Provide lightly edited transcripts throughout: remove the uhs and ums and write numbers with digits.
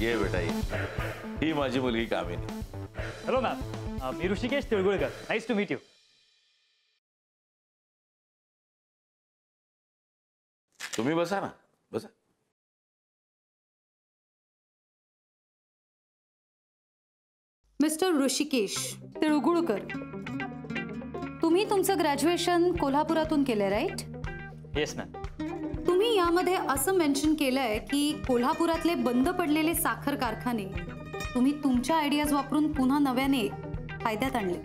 ये बेटा ये, ही माझी मुलगी कामिनी. हॅलो मॅम, मी Rishikesh Tilgulkar. Nice to meet you. तुम्ही बसा ना, बसा. मिस्टर ऋषिकेश तिळगुळकर, तुम्ही तुमचं ग्रॅज्युएशन कोल्हापुरातून केलंय, राईट? Yes ma'am. तुम्ही यामध्ये असं मेन्शन केलंय की कोल्हापुरातले बंद पडलेले साखर कारखाने तुम्ही तुमच्या आयडियाज वापरून पुन्हा नव्याने फायद्यात आणले.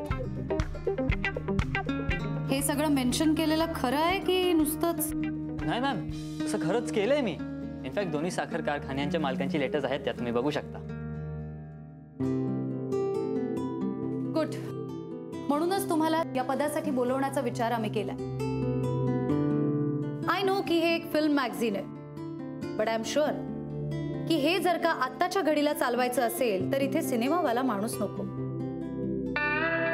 हे सगळं मेन्शन केलेलं खरं आहे की नुसतंच? नाही मॅम, असं खरंच केलंय मी. इनफॅक्ट दोन्ही साखर कारखान्यांच्या मालकांची लेटर्स आहेत, त्या तुम्ही बघू शकता. गुड. म्हणूनच तुम्हाला या पदासाठी बोलवण्याचा विचार आम्ही केला. आय नो की हे एक फिल्म मॅगझिन आहे, बट आय एम शुअर की हे जर का आत्ताच्या घडीला चालवायचं असेल तर इथे सिनेमावाला माणूस नको.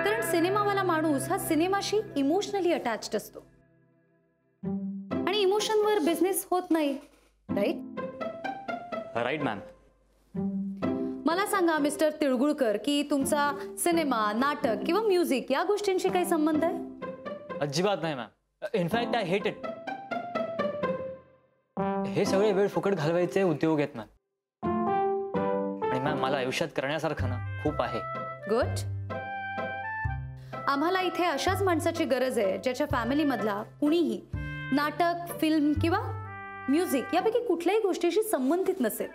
कारण सिनेमावाला माणूस हा सिनेमाशी इमोशनली अटॅच्ड असतो आणि इमोशनवर बिझनेस होत नाही, राईट? Right ma'am. मला सांगा मिस्टर तिळगुळकर की तुमचा सिनेमा, नाटक किंवा म्युझिक या गोष्टींशी काही संबंध आहे? अजिबात नाही ma'am. In fact I hate it. हे सगळे वेळ फुकट घालवायचे उद्योग आहेत मॅम. आणि मॅम, मला आयुष्यात करण्यासारखं ना खूप आहे. गुड. आम्हाला इथे अशाच माणसाची गरज आहे ज्याच्या फॅमिलीमधला कुणीही नाटक, फिल्म किंवा म्युझिक यापैकी कुठल्याही गोष्टीशी संबंधित नसेल.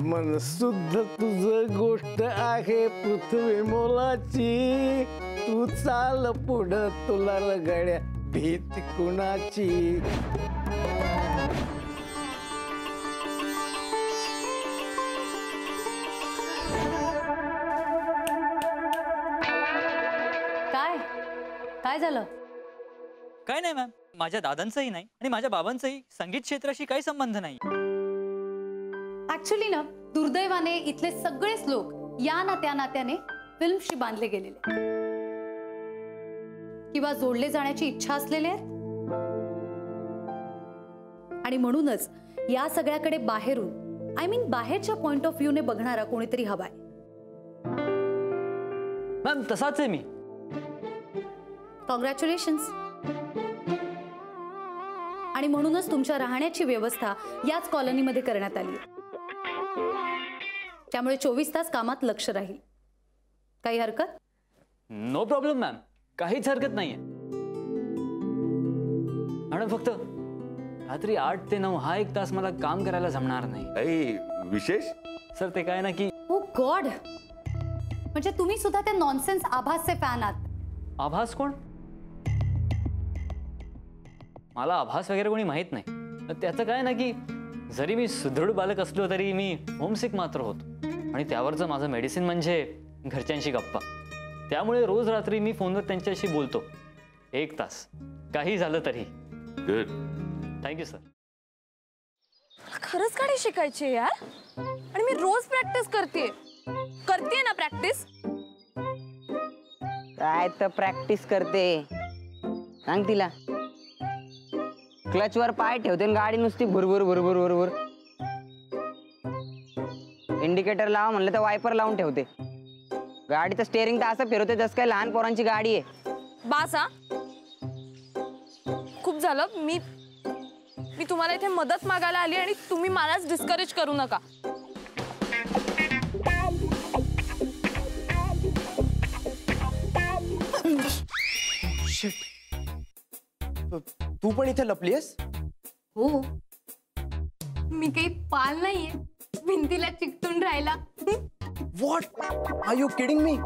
मनसुद्ध तुझ गोष्ट आहे पृथ्वी मोलाची. तू चाल पुढं, तुला रगड्या भीती कुणाची. काय काय झालं? काय नाही मॅम, माझ्या दादांचंही नाही आणि माझ्या बाबांचंही संगीत क्षेत्राशी काही संबंध नाही. ऍक्च्युली ना, दुर्दैवाने इथले सगळेच लोक या ना त्या नात्याने फिल्मशी बांधले गेलेले किंवा जोडले जाण्याची इच्छा असलेले आहेत. आणि म्हणूनच या सगळ्याकडे बाहेरून, आय मीन बाहेरच्या पॉइंट ऑफ व्ह्यूने बघणारा कोणीतरी हवाय. मॅम, तसाच आहे मी. कॉंग्रॅच्युलेशन्स. आणि म्हणूनच तुमच्या राहण्याची व्यवस्था याच कॉलनीमध्ये करण्यात आली. त्यामुळे 24 तास कामात लक्ष राहील. काही हरकत? नो प्रॉब्लेम मॅम, काहीच हरकत नाहीये. आणि फक्त रात्री 8 ते 9 हा 1 तास मला काम करायला जमणार नाही. काही विशेष? सर, ते काय ना की ओ गॉड, म्हणजे तुम्ही सुद्धा त्या नॉनसेन्स आभासचे फॅन आहात. आभास कोण? मला आभास वगैरे कोणी माहित नाही. त्याचं काय ना की जरी मी सुदृढ बालक असलो तरी मी होमसिक मात्र होतो. आणि त्यावरचं माझं मेडिसिन म्हणजे घरच्यांशी गप्पा. त्यामुळे रोज रात्री मी फोनवर त्यांच्याशी बोलतो 1 तास, काही झालं तरी. गुड. Thank you sir. खरंच गाडी शिकायची यार, आणि मी रोज प्रॅक्टिस करते ना. प्रॅक्टिस काय तर प्रॅक्टिस करते, सांग तिला. क्लचवर पाय ठेवते गाडी नुसती भुरभुर भुरभुर भुरभुर. इंडिकेटर लावा म्हणलं तर वायपर लावून ठेवते. गाडीचं स्टेअरिंग तर असं फिरवते जसं काय लहान पोरांची गाडी आहे. बासा, खूप झालं. मी तुम्हाला इथे मदत मागायला आली आणि तुम्ही मलाच डिस्करेज करू नका. तू पण इथे लपलीयस? हो, मी काही पाल नाहीये भिंतीला चिकटून राहिला. What are you kidding me?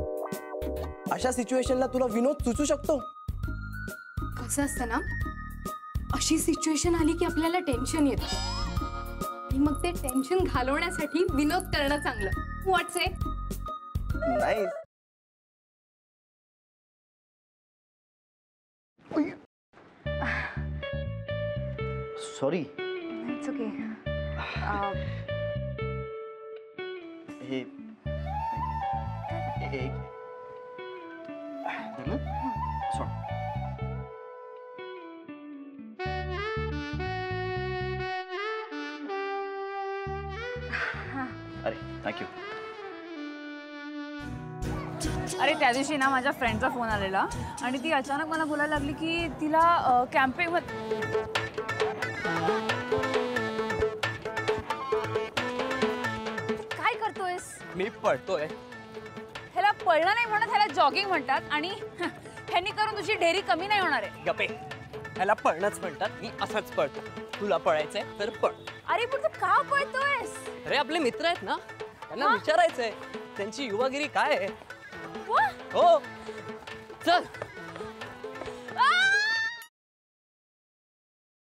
अशा सिच्युएशनला तुला विनोद सुचू शकतो? कसं असतं ना, अशी सिच्युएशन आली की आपल्याला टेन्शन येतं आणि मग ते टेन्शन घालवण्यासाठी विनोद करणं चांगलं. व्हॉट्स से? नाही. सॉरी. It's okay. हे एक सोड. अरे थँक्यू. अरे त्या दिवशी ना माझ्या फ्रेंडचा फोन आलेला आणि ती अचानक मला बोलायला लागली की तिला कॅम्पिंग काय करतोयस? मी पळतोय. ह्याला पळणं नाही म्हणत, ह्याला जॉगिंग म्हणतात आणि ह्यांनी करून तुझी ढेरी कमी नाही होणार आहे. गपे. ह्याला पळणंच म्हणतात. मी असंच पळतो. तुला पळायचंय तर पळ. अरे पण तू का पळतोयस? अरे आपले मित्र आहेत ना, त्यांना विचारायचंय त्यांची युवागिरी काय आहे. वा, हो चल.